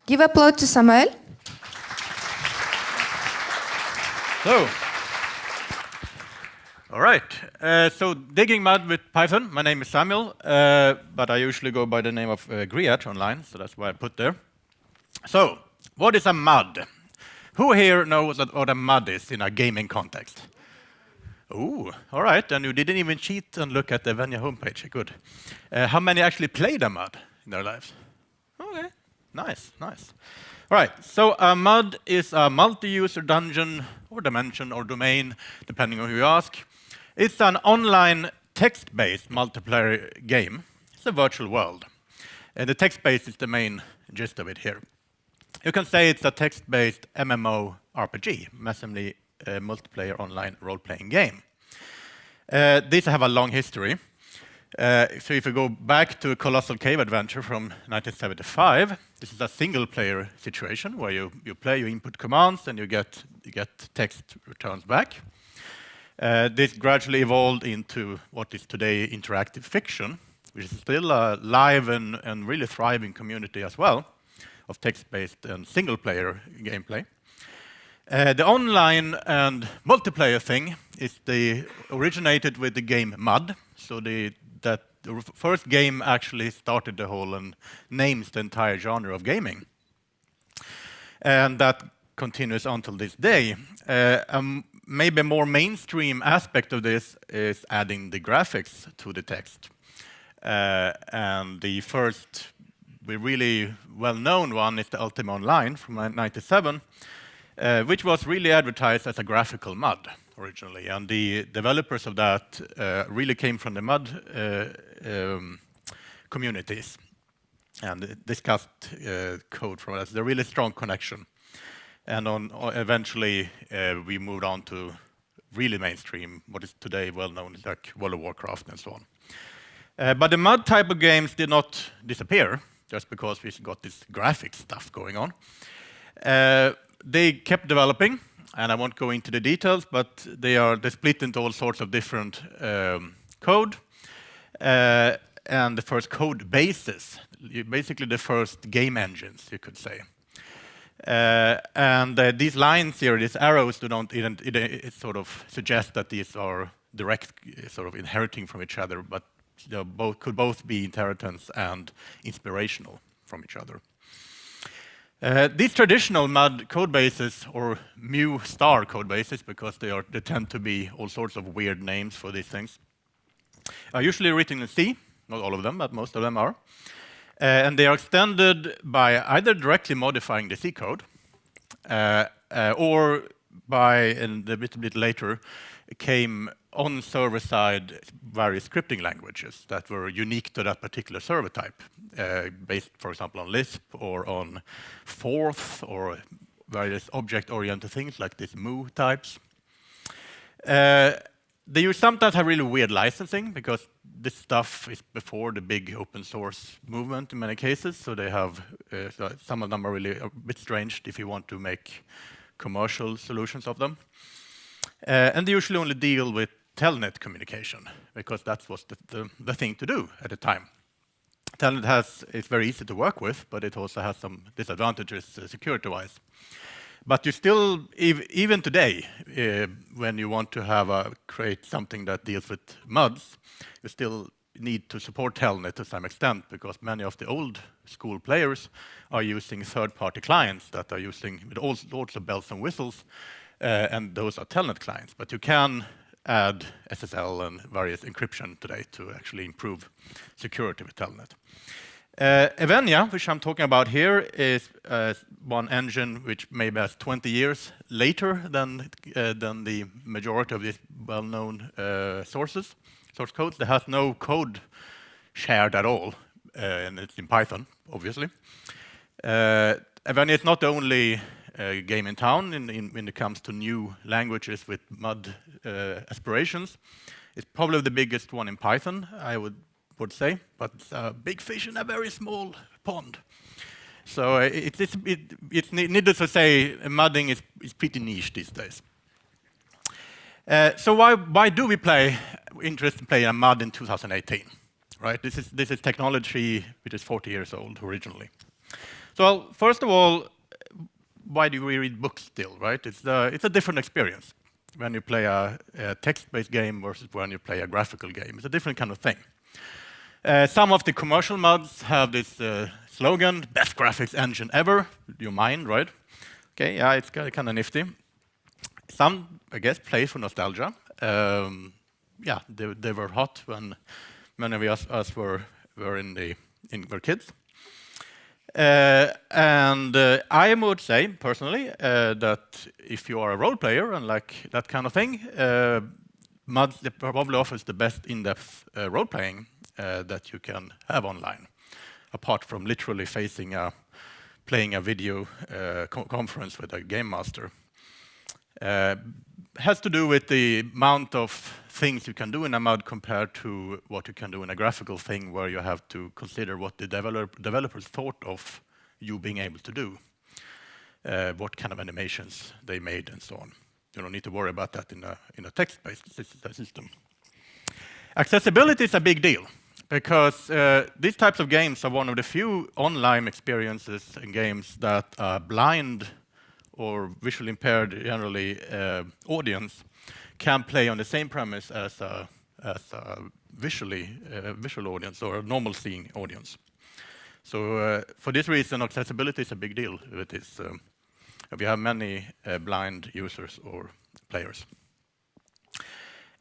Give applause to Samuel. So, all right. So digging MUD with Python. My name is Samuel, but I usually go by the name of Griat online, so that's why I put there. So, what is a MUD? Who here knows what a MUD is in a gaming context? Ooh, all right. And you didn't even cheat and look at the Evennia homepage. Good. How many actually played a MUD in their lives? Okay, nice, nice. All right, so a MUD is a multi-user dungeon or dimension or domain, depending on who you ask. It's an online text-based multiplayer game. It's a virtual world. And the text-based is the main gist of it here. You can say it's a text-based MMO RPG, massively multiplayer online role-playing game. These have a long history. So if you go back to a Colossal Cave Adventure from 1975, this is a single-player situation where you play, you input commands, and you get text returns back. This gradually evolved into what is today interactive fiction, which is still a live and really thriving community as well of text-based and single-player gameplay. The online and multiplayer thing is originated with the game MUD. So the first game actually started the whole and names the entire genre of gaming. And that continues until this day. Maybe a more mainstream aspect of this is adding the graphics to the text. And the first really well-known one is the Ultima Online from 1997, which was really advertised as a graphical MUD originally. And the developers of that really came from the MUD communities and discussed code from us. There's a really strong connection. And eventually, we moved on to really mainstream, what is today well-known like World of Warcraft and so on. But the MUD type of games did not disappear just because we got this graphic stuff going on. They kept developing, and I won't go into the details, but they split into all sorts of different code. And the first code bases, basically the first game engines, you could say. And these lines here, these arrows, it sort of suggest that these are direct, sort of inheriting from each other, but could both be inheritance and inspirational from each other. These traditional MUD code bases, or mu star code bases, because they tend to be all sorts of weird names for these things, are usually written in C. Not all of them, but most of them are. And they are extended by either directly modifying the C code, or by, and a bit later, came on server-side various scripting languages that were unique to that particular server type, based, for example, on Lisp or on Forth or various object-oriented things like these mu types. They sometimes have really weird licensing because this stuff is before the big open source movement in many cases. So they have, some of them are really a bit strange if you want to make commercial solutions of them. And they usually only deal with telnet communication because that was the thing to do at the time. Telnet is very easy to work with, but it also has some disadvantages security-wise. But you still, even today, when you want to create something that deals with MUDs, you still need to support Telnet to some extent because many of the old school players are using third-party clients that are using with all sorts of bells and whistles, and those are Telnet clients. But you can add SSL and various encryption today to actually improve security with Telnet. Evennia, which I'm talking about here, is one engine which maybe has 20 years later than the majority of these well-known source codes. There has no code shared at all, and it's in Python, obviously. Evennia is not the only game in town when it comes to new languages with MUD aspirations. It's probably the biggest one in Python, I would say, but it's a big fish in a very small pond. So it's needless to say, mudding is pretty niche these days. So why do we interested in playing a MUD in 2018? Right? This is technology which is 40 years old originally. So first of all, why do we read books still, right? It's a different experience when you play a text-based game versus when you play a graphical game. It's a different kind of thing. Some of the commercial mods have this slogan, best graphics engine ever. You mind, right? Okay, yeah, it's kind of nifty. Some, I guess, play for nostalgia. Yeah, they were hot when many of us were kids. And I would say, personally, that if you are a role player and like that kind of thing, mods probably offers the best in-depth role-playing that you can have online, apart from literally playing a video conference with a game master. Has to do with the amount of things you can do in a mod compared to what you can do in a graphical thing, where you have to consider what the developers thought of you being able to do, what kind of animations they made, and so on. You don't need to worry about that in a text-based system. Accessibility is a big deal, because these types of games are one of the few online experiences and games that are blind or visually impaired, generally, audience can play on the same premise as a visual audience or a normal seeing audience. So for this reason, accessibility is a big deal with this. If you have many blind users or players.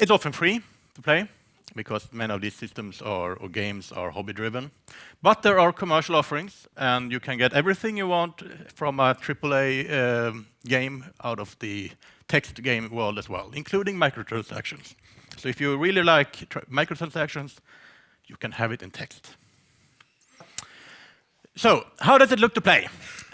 It's often free to play, because many of these systems or games are hobby-driven. But there are commercial offerings, and you can get everything you want from a AAA game out of the text game world as well, including microtransactions. So if you really like microtransactions, you can have it in text. So how does it look to play?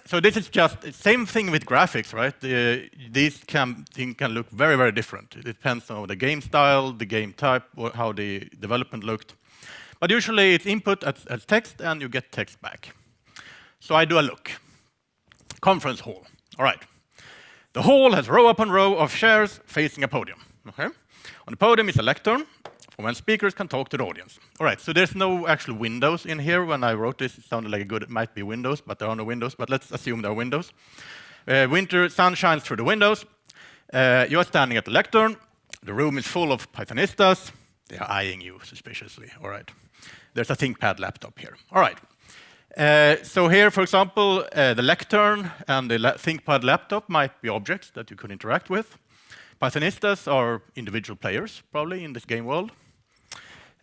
So this is just the same thing with graphics, right? These things can look very, very different. It depends on the game style, the game type, or how the development looked. But usually it's input as text, and you get text back. So I do a look. Conference hall. All right. The hall has row upon row of chairs facing a podium. Okay? On the podium is a lectern for when speakers can talk to the audience. All right, so there's no actual windows in here. When I wrote this, it sounded like it might be windows, but there are no windows. But let's assume there are windows. Winter sun shines through the windows. You're standing at the lectern. The room is full of Pythonistas. They are eyeing you suspiciously. All right. There's a ThinkPad laptop here. All right. So here, for example, the lectern and the ThinkPad laptop might be objects that you could interact with. Pythonistas are individual players, probably, in this game world.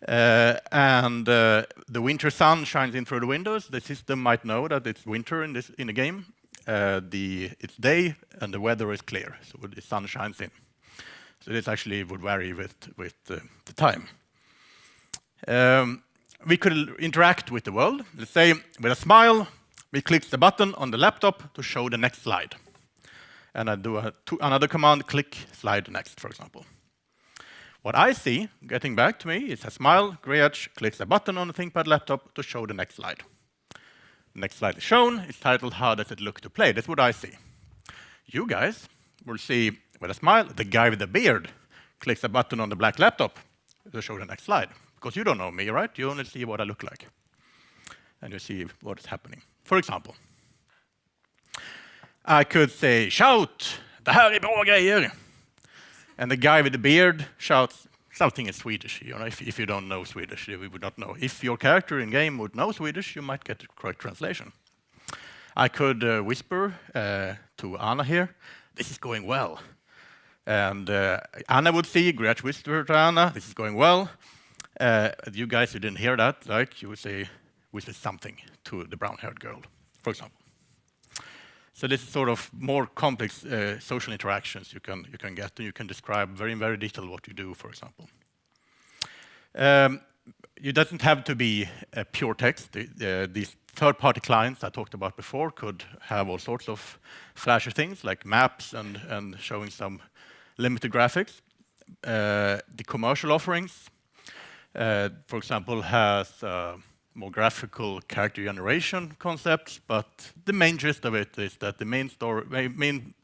And the winter sun shines in through the windows. The system might know that it's winter in the game. It's day, and the weather is clear, so the sun shines in. So this actually would vary with the time. We could interact with the world. Let's say, with a smile, we click the button on the laptop to show the next slide. And I do another command, click slide next, for example. What I see, getting back to me, is a smile, gray edge, clicks a button on the ThinkPad laptop to show the next slide. The next slide is shown. It's titled, how does it look to play? That's what I see. You guys will see, with a smile, the guy with the beard clicks a button on the black laptop to show the next slide. Because you don't know me, right? You only see what I look like. And you see what is happening. For example, I could say, shout, det här är bra grejer. And the guy with the beard shouts something in Swedish. You know, if you don't know Swedish, we would not know. If your character in game would know Swedish, you might get the correct translation. I could whisper to Anna here, this is going well. And Anna would see, Gretch whisper to Anna, this is going well. You guys who didn't hear that, like, you would say, whisper something to the brown-haired girl, for example. So this is sort of more complex social interactions you can get, and you can describe very, very detailed what you do, for example. It doesn't have to be pure text. These third-party clients I talked about before could have all sorts of flashy things, like maps and showing some limited graphics. The commercial offerings, for example, has more graphical character generation concepts, but the main gist of it is that the main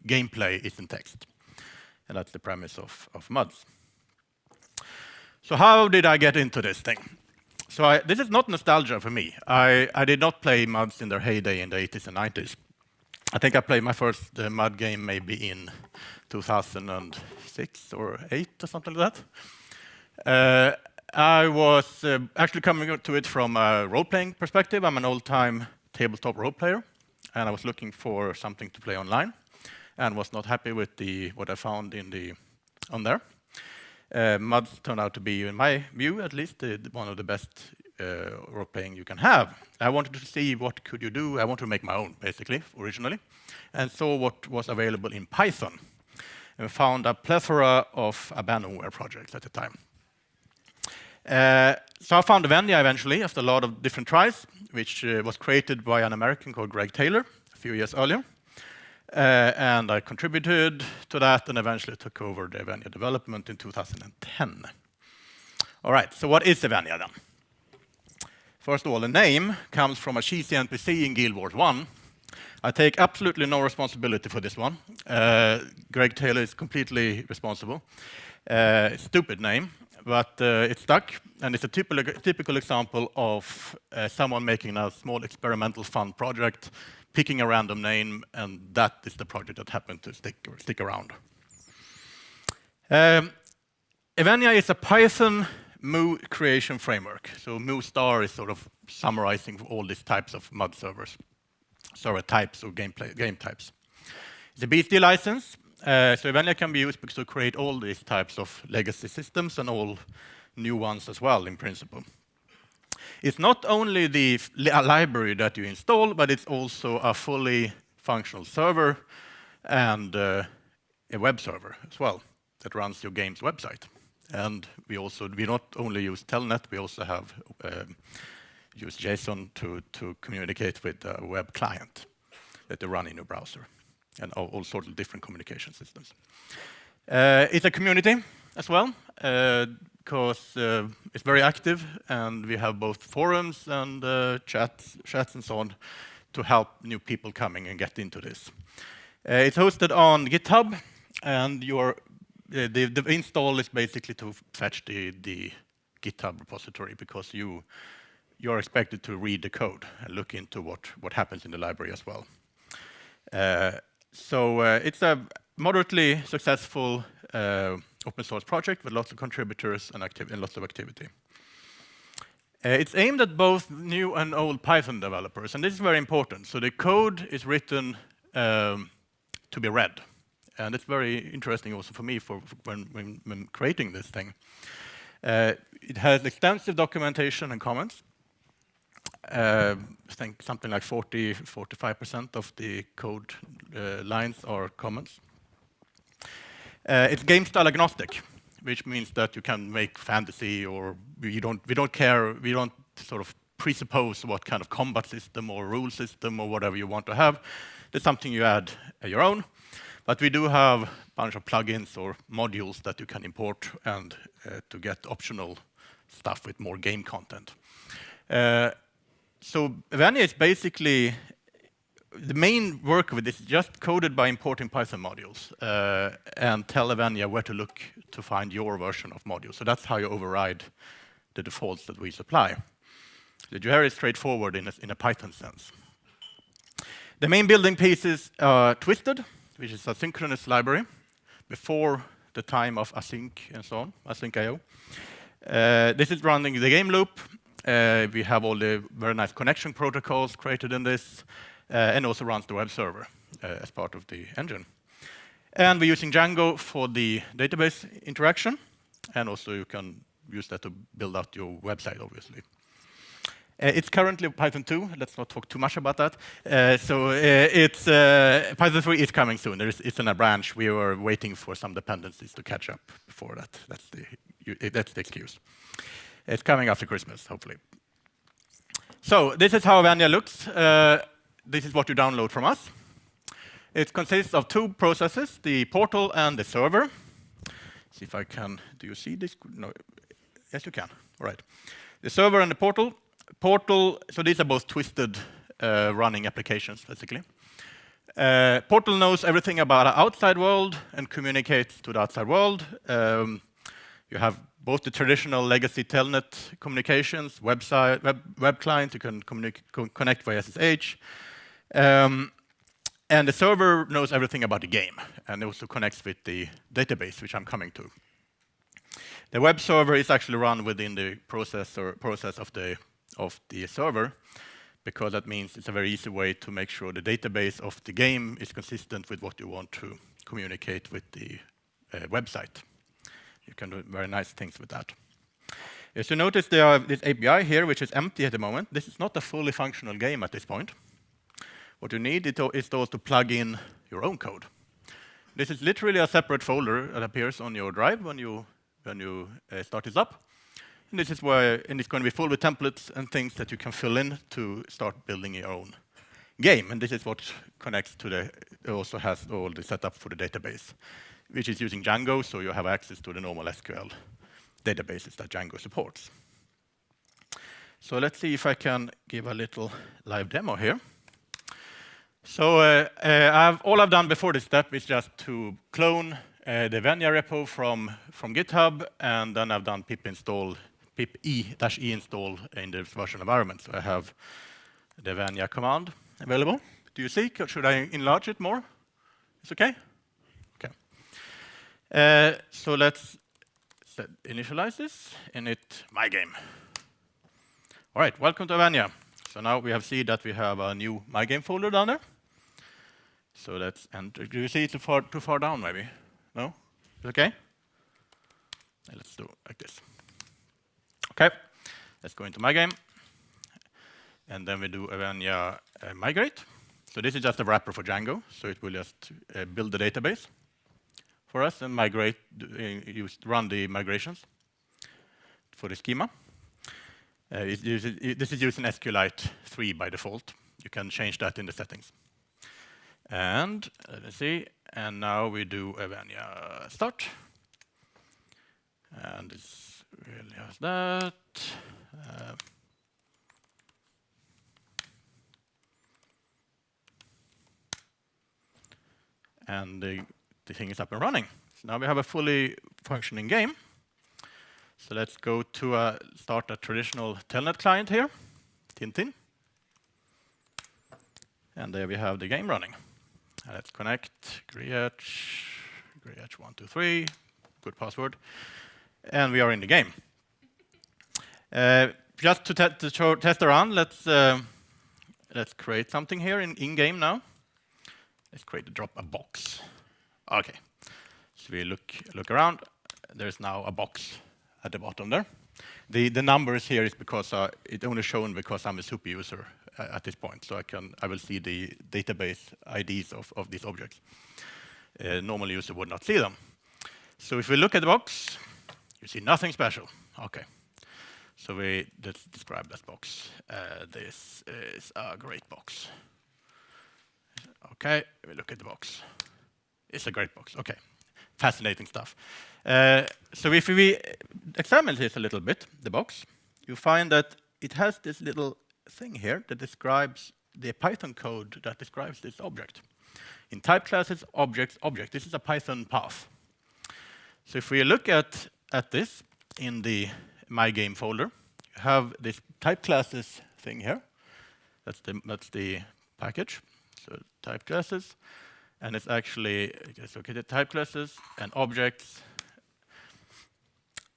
gameplay is in text. And that's the premise of MUDs. So how did I get into this thing? This is not nostalgia for me. I did not play MUDs in their heyday in the 80s and 90s. I think I played my first MUD game maybe in 2006 or 8 or something like that. I was actually coming to it from a role-playing perspective. I'm an old-time tabletop role player, and I was looking for something to play online, and was not happy with what I found on there. MUDs turned out to be, in my view at least, one of the best role-playing you can have. I wanted to see what could you do. I wanted to make my own, basically, originally, and saw what was available in Python, and found a plethora of abandonware projects at the time. So I found Evennia eventually, after a lot of different tries, which was created by an American called Greg Taylor a few years earlier. And I contributed to that and eventually took over the Evennia development in 2010. All right, so what is Evennia then? First of all, the name comes from a cheesy NPC in Guild Wars 1. I take absolutely no responsibility for this one. Greg Taylor is completely responsible. Stupid name, but it stuck, and it's a typical example of someone making a small experimental fun project, picking a random name, and that is the project that happened to stick around. Evennia is a Python MU creation framework. So MU star is sort of summarizing all these types of MUD servers, server types or game types. It's a BSD license. So Evennia can be used to create all these types of legacy systems and all new ones as well, in principle. It's not only the library that you install, but it's also a fully functional server and a web server as well that runs your game's website. And we not only use Telnet, we also have use JSON to communicate with a web client that you run in your browser, and all sorts of different communication systems. It's a community as well, because it's very active, and we have both forums and chats and so on to help new people coming and get into this. It's hosted on GitHub, and the install is basically to fetch the GitHub repository, because you're expected to read the code and look into what happens in the library as well. So it's a moderately successful open source project with lots of contributors and lots of activity. It's aimed at both new and old Python developers, and this is very important. So the code is written to be read, and it's very interesting also for me when creating this thing. It has extensive documentation and comments. I think something like 45% of the code lines are comments. It's game style agnostic, which means that you can make fantasy, or we don't care. We don't sort of presuppose what kind of combat system or rule system or whatever you want to have. It's something you add your own. But we do have a bunch of plugins or modules that you can import and to get optional stuff with more game content. So Evennia is basically, the main work with this is just coded by importing Python modules and tell Evennia where to look to find your version of modules. So that's how you override the defaults that we supply. The very straightforward in a Python sense. The main building pieces are Twisted, which is a synchronous library before the time of async and so on, async IO. This is running the game loop. We have all the very nice connection protocols created in this, and also runs the web server as part of the engine. And we're using Django for the database interaction, and also you can use that to build out your website, obviously. It's currently Python 2. Let's not talk too much about that. It's Python 3 is coming soon. It's in a branch. We were waiting for some dependencies to catch up before that. That's the excuse. It's coming after Christmas, hopefully. So this is how Evennia looks. This is what you download from us. It consists of two processes, the portal and the server. See if I can. Do you see this? No. Yes, you can. All right. The server and the portal. So these are both Twisted running applications, basically. Portal knows everything about the outside world and communicates to the outside world. You have both the traditional legacy telnet communications, website, web client, you can connect via SSH. And the server knows everything about the game, and it also connects with the database, which I'm coming to. The web server is actually run within the process of the server, because that means it's a very easy way to make sure the database of the game is consistent with what you want to communicate with the website. You can do very nice things with that. As you notice, there are this API here, which is empty at the moment. This is not a fully functional game at this point. What you need is to plug in your own code. This is literally a separate folder that appears on your drive when you start this up. And this is and it's going to be full with templates and things that you can fill in to start building your own game. And this is what connects to it also has all the setup for the database, which is using Django, so you have access to the normal SQL databases that Django supports. So let's see if I can give a little live demo here. So all I've done before this step is just to clone the Evennia repo from GitHub, and then I've done pip-e-e install in the version environment. So I have the Evennia command available. Do you see? Should I enlarge it more? It's okay? Okay. So let's initialize this, init my game. All right, welcome to Evennia. So now we have seen that we have a new my game folder down there. So let's enter. Do you see it too far down, maybe? No? It's okay? Let's do it like this. Okay, let's go into my game. And then we do Evennia migrate. So this is just a wrapper for Django. So it will just build the database for us and migrate, run the migrations for the schema. This is using SQLite 3 by default. You can change that in the settings. And let's see, and now we do Evennia start. And this really has that. And the thing is up and running. So now we have a fully functioning game. So let's go to start a traditional telnet client here, Tintin. And there we have the game running. Let's connect Griech123, good password, and we are in the game. Just to test around, let's create something here in game now. Let's drop a box. Okay, so we look around. There's now a box at the bottom there. The numbers here is because it's only shown because I'm a super user at this point, so I will see the database IDs of these objects. Normal user would not see them. So if we look at the box, you see nothing special. Okay, so let's describe that box. This is a great box. Okay, we look at the box. It's a great box. Okay, fascinating stuff. So if we examine this a little bit, the box, you find that it has this little thing here that describes the Python code that describes this object. In type classes, object. This is a Python path. So if we look at this in the my game folder, you have this type classes thing here. That's the package. So type classes, and it's actually just look at the type classes and objects.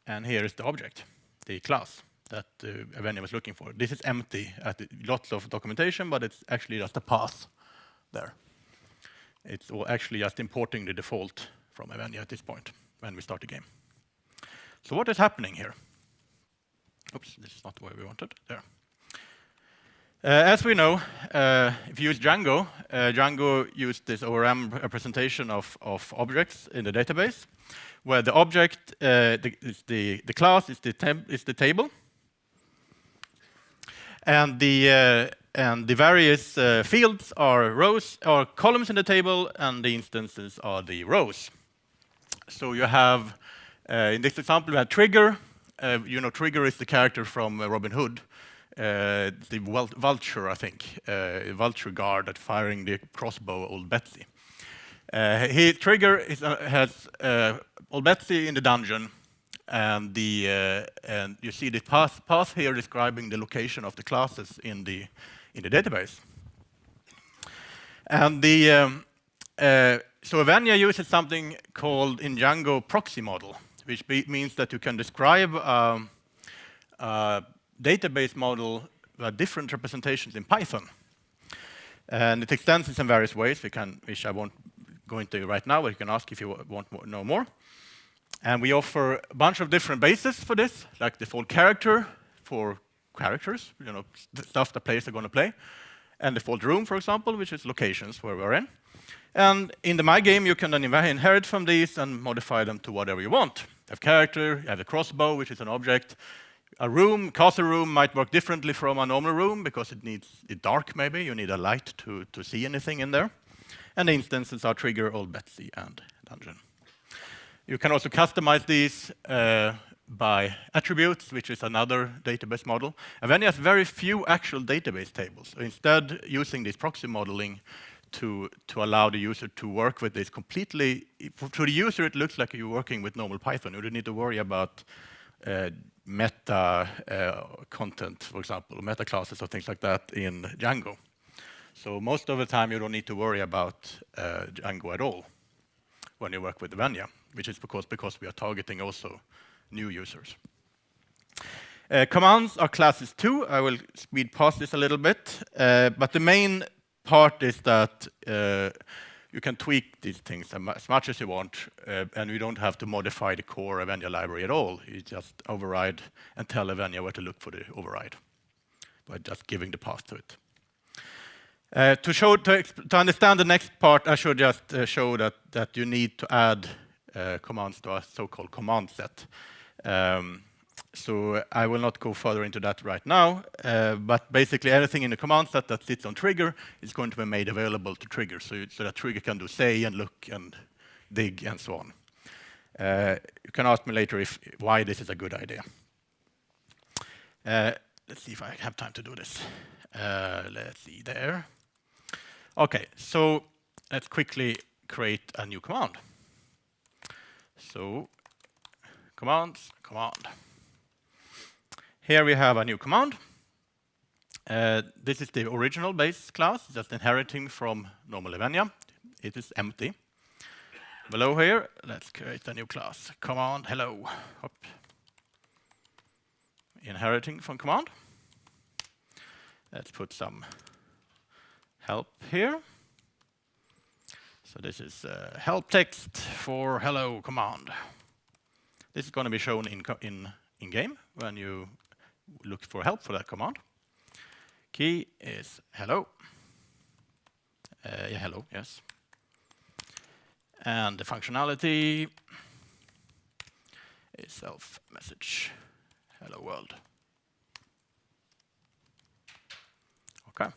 And here is the object, the class that Evennia was looking for. This is empty, lots of documentation, but it's actually just a path there. It's actually just importing the default from Evennia at this point when we start the game. So what is happening here? Oops, this is not the way we wanted. There. As we know, if you use Django, Django used this ORM representation of objects in the database, where the object, the class is the table, and the various fields are rows or columns in the table, and the instances are the rows. So you have, in this example, we have Trigger. Trigger is the character from Robin Hood. The vulture, I think, vulture guard that firing the crossbow, Old Betsy. Trigger has Old Betsy in the dungeon, and you see the path here describing the location of the classes in the database. And so Evennia uses something called in Django Proxy Model, which means that you can describe a database model with different representations in Python. And it extends in some various ways, which I won't go into right now, but you can ask if you want to know more. And we offer a bunch of different bases for this, like default character for characters, stuff the players are going to play, and default room, for example, which is locations where we're in. And in the My Game, you can then inherit from these and modify them to whatever you want. You have character, you have a crossbow, which is an object. A room, castle room, might work differently from a normal room because it needs it dark, maybe. You need a light to see anything in there. And the instances are trigger, old Betsy, and dungeon. You can also customize these by attributes, which is another database model. Evennia has very few actual database tables. So instead, using this proxy modeling to allow the user to work with this completely. To the user, it looks like you're working with normal Python. You don't need to worry about meta content, for example, meta classes or things like that in Django. So most of the time, you don't need to worry about Django at all when you work with Evennia, which is because we are targeting also new users. Commands are classes too. I will speed past this a little bit, but the main part is that you can tweak these things as much as you want, and you don't have to modify the core Evennia library at all. You just override and tell Evennia where to look for the override by just giving the path to it. To understand the next part, I should just show that you need to add commands to a so-called command set. So I will not go further into that right now, but basically anything in the command set that sits on trigger is going to be made available to trigger, so that trigger can do say and look and dig and so on. You can ask me later why this is a good idea. Let's see if I have time to do this. Let's see there. Okay, so let's quickly create a new command. So commands, command. Here we have a new command. This is the original base class, just inheriting from normal Evennia. It is empty. Below here, let's create a new class. Command hello. Hop. Inheriting from command. Let's put some help here. So this is help text for hello command. This is going to be shown in game when you look for help for that command. Key is hello. Yeah, hello, yes. And the functionality is self message hello world. Okay.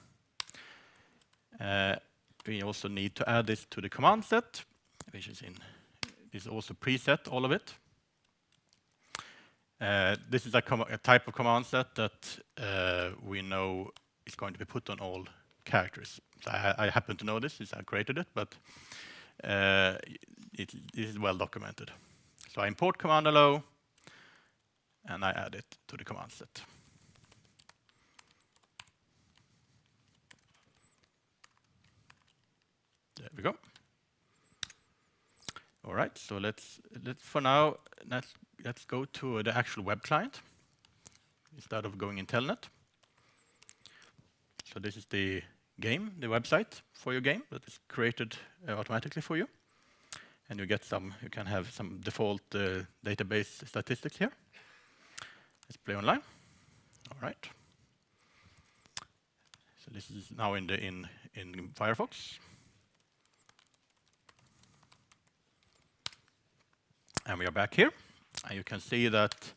We also need to add this to the command set, which is also preset, all of it. This is a type of command set that we know is going to be put on all characters. So I happen to know this since I created it, but it is well documented. So I import command hello, and I add it to the command set. There we go. All right, so let's go to the actual web client instead of going in Telnet. So this is the game, the website for your game that is created automatically for you, and you can have some default database statistics here. Let's play online. All right. So this is now in Firefox. And we are back here, and you can see that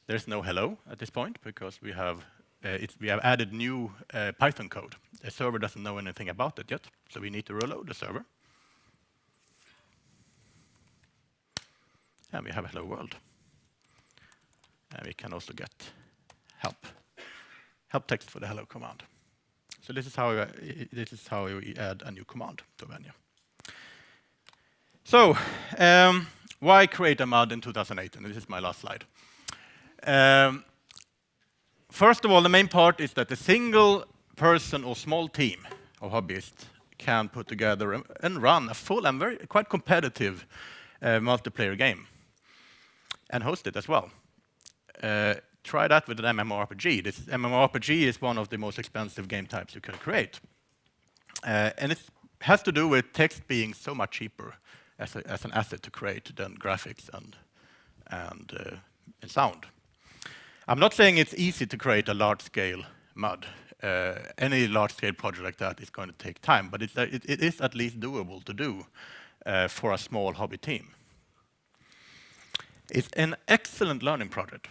there's no hello at this point because we have added new Python code. The server doesn't know anything about it yet, so we need to reload the server. And we have hello world. And we can also get help text for the hello command. So this is how we add a new command to Evennia. So why create a MUD in 2008? And this is my last slide. First of all, the main part is that a single person or small team of hobbyists can put together and run a full and quite competitive multiplayer game and host it as well. Try that with an MMORPG. This MMORPG is one of the most expensive game types you can create. And it has to do with text being so much cheaper as an asset to create than graphics and sound. I'm not saying it's easy to create a large-scale MUD. Any large-scale project like that is going to take time, but it is at least doable to do for a small hobby team. It's an excellent learning project.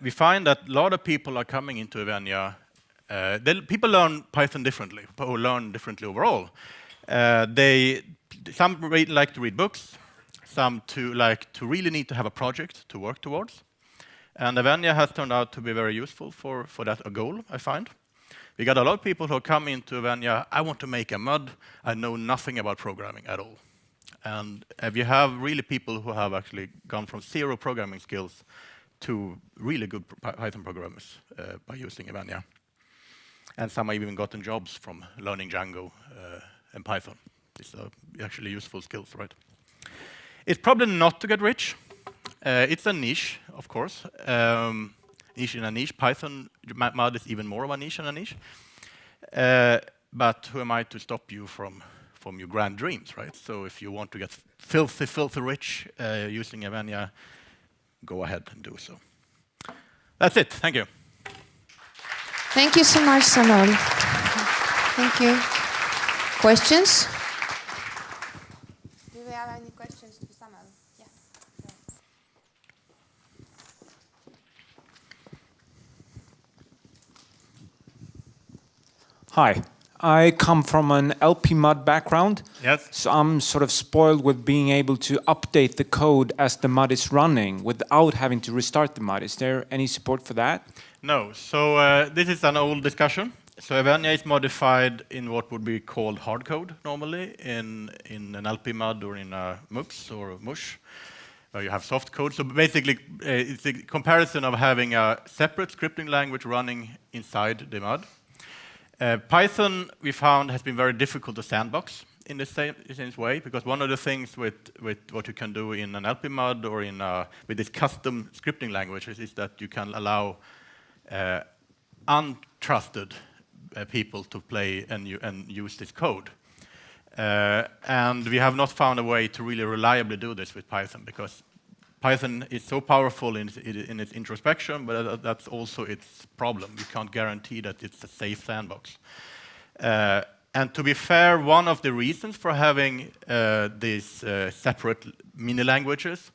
We find that a lot of people are coming into Evennia. People learn Python differently, or learn differently overall. Some like to read books, some like to really need to have a project to work towards. And Evennia has turned out to be very useful for that goal, I find. We got a lot of people who come into Evennia, I want to make a MUD, I know nothing about programming at all. And if you have really people who have actually gone from zero programming skills to really good Python programmers by using Evennia. And some have even gotten jobs from learning Django and Python. These are actually useful skills, right? It's probably not to get rich. It's a niche, of course. Niche in a niche. Python MUD is even more of a niche in a niche. But who am I to stop you from your grand dreams, right? So if you want to get filthy rich using Evennia, go ahead and do so. That's it. Thank you. Thank you so much, Samuel. Thank you. Questions? Do we have any questions to Samuel? Yeah. Hi. I come from an LP MUD background. Yes. So I'm sort of spoiled with being able to update the code as the MUD is running without having to restart the MUD. Is there any support for that? No. So this is an old discussion. So Evennia is modified in what would be called hardcode normally in an LP MUD or in a MUX or a MUSH, where you have soft code. So basically, it's a comparison of having a separate scripting language running inside the MUD. Python, we found, has been very difficult to sandbox in the same way, because one of the things with what you can do in an LP MUD or with this custom scripting languages is that you can allow untrusted people to play and use this code. And we have not found a way to really reliably do this with Python, because Python is so powerful in its introspection, but that's also its problem. You can't guarantee that it's a safe sandbox. And to be fair, one of the reasons for having these separate mini languages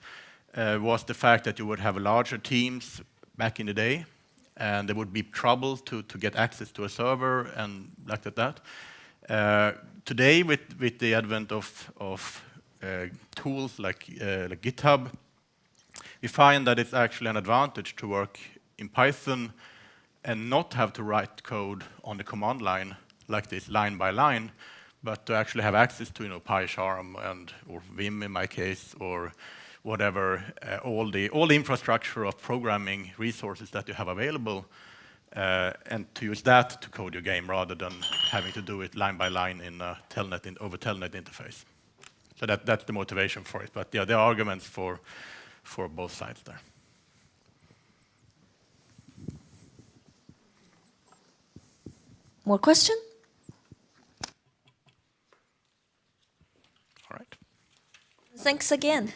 was the fact that you would have larger teams back in the day, and there would be trouble to get access to a server and like that. Today, with the advent of tools like GitHub, we find that it's actually an advantage to work in Python and not have to write code on the command line like this, line by line, but to actually have access to PyCharm or Vim in my case, or whatever, all the infrastructure of programming resources that you have available, and to use that to code your game rather than having to do it line by line in a over telnet interface. So that's the motivation for it. But yeah, there are arguments for both sides there. More question? All right. Thanks again.